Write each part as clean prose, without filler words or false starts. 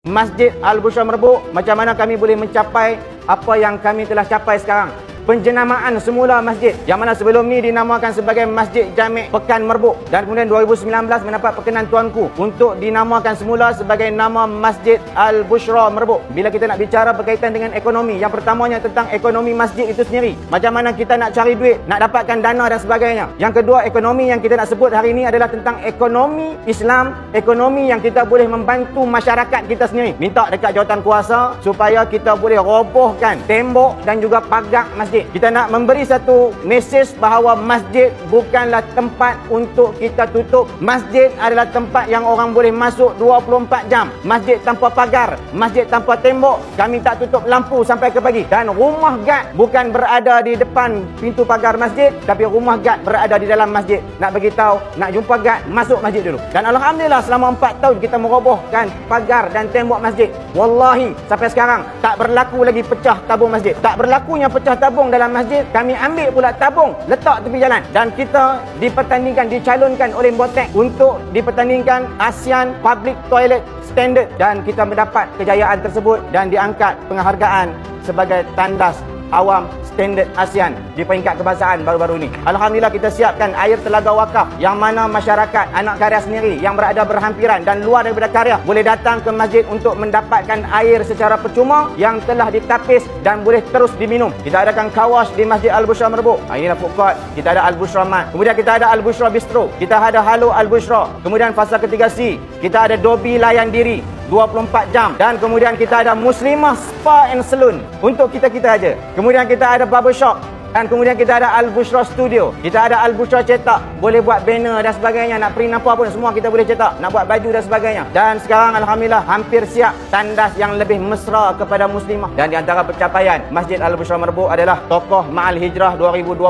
Masjid Al-Bushra Merbuk, macam mana kami boleh mencapai apa yang kami telah capai sekarang. Penjenamaan semula masjid yang mana sebelum ni dinamakan sebagai Masjid Jami' Pekan Merbuk, dan kemudian 2019 mendapat perkenan tuanku untuk dinamakan semula sebagai nama Masjid Al-Bushra Merbuk. Bila kita nak bicara berkaitan dengan ekonomi, yang pertamanya tentang ekonomi masjid itu sendiri, macam mana kita nak cari duit, nak dapatkan dana dan sebagainya. Yang kedua, ekonomi yang kita nak sebut hari ini adalah tentang ekonomi Islam, ekonomi yang kita boleh membantu masyarakat kita sendiri. Minta dekat jawatan kuasa supaya kita boleh robohkan tembok dan juga pagar masjid. Kita nak memberi satu mesej bahawa masjid bukanlah tempat untuk kita tutup. Masjid adalah tempat yang orang boleh masuk 24 jam. Masjid tanpa pagar, masjid tanpa tembok. Kami tak tutup lampu sampai ke pagi. Dan rumah gad bukan berada di depan pintu pagar masjid, tapi rumah gad berada di dalam masjid. Nak beritahu, nak jumpa gad, masuk masjid dulu. Dan alhamdulillah selama 4 tahun kita merobohkan pagar dan tembok masjid. Wallahi sampai sekarang tak berlaku lagi pecah tabung masjid. Tak berlakunya pecah tabung dalam masjid, kami ambil pula tabung letak tepi jalan, dan kita dipertandingkan, dicalonkan oleh Botek untuk dipertandingkan ASEAN Public Toilet Standard, dan kita mendapat kejayaan tersebut dan diangkat penghargaan sebagai tandas awam standard ASEAN di peringkat kebangsaan baru-baru ini. Alhamdulillah kita siapkan air telaga wakaf yang mana masyarakat anak karya sendiri yang berada berhampiran dan luar daripada karya boleh datang ke masjid untuk mendapatkan air secara percuma yang telah ditapis dan boleh terus diminum. Kita adakan kawash di Masjid Al-Bushra Merbuk. Inilah food court. Kita ada Al-Bushra Mat. Kemudian kita ada Al-Bushra Bistro. Kita ada Halo Al-Bushra. Kemudian fasa ketiga C, kita ada Dobi Layan Diri 24 jam, dan kemudian kita ada Muslimah Spa and Salon untuk kita-kita aja. Kemudian kita ada barbershop, dan kemudian kita ada Al-Bushra Studio. Kita ada Al-Bushra Cetak. Boleh buat banner dan sebagainya. Nak print apa pun semua kita boleh cetak. Nak buat baju dan sebagainya. Dan sekarang alhamdulillah hampir siap tandas yang lebih mesra kepada muslimah. Dan di antara pencapaian Masjid Al-Bushra Merbuk adalah Tokoh Ma'al Hijrah 2022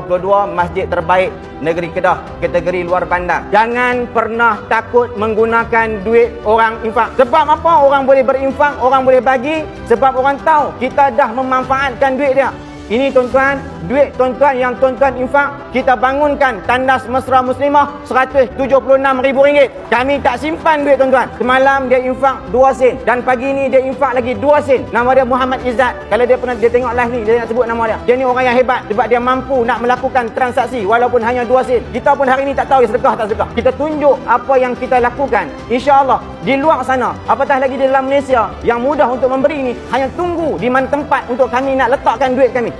masjid terbaik negeri Kedah kategori luar bandar. Jangan pernah takut menggunakan duit orang infak. Sebab apa orang boleh berinfak, orang boleh bagi? Sebab orang tahu kita dah memanfaatkan duit dia. Ini tuan-tuan, duit tuan-tuan yang tuan-tuan infak, kita bangunkan tandas mesra muslimah RM176,000. Kami tak simpan duit tuan-tuan. Semalam dia infak 2 sen, dan pagi ni dia infak lagi 2 sen. Nama dia Muhammad Izzat. Kalau dia pernah dia tengok live ni, dia nak sebut nama dia. Dia ni orang yang hebat sebab dia mampu nak melakukan transaksi walaupun hanya 2 sen. Kita pun hari ni tak tahu sedekah tak sedekah. Kita tunjuk apa yang kita lakukan. InsyaAllah di luar sana, apatah lagi di dalam Malaysia yang mudah untuk memberi ni, hanya tunggu di mana tempat untuk kami nak letakkan duit kami.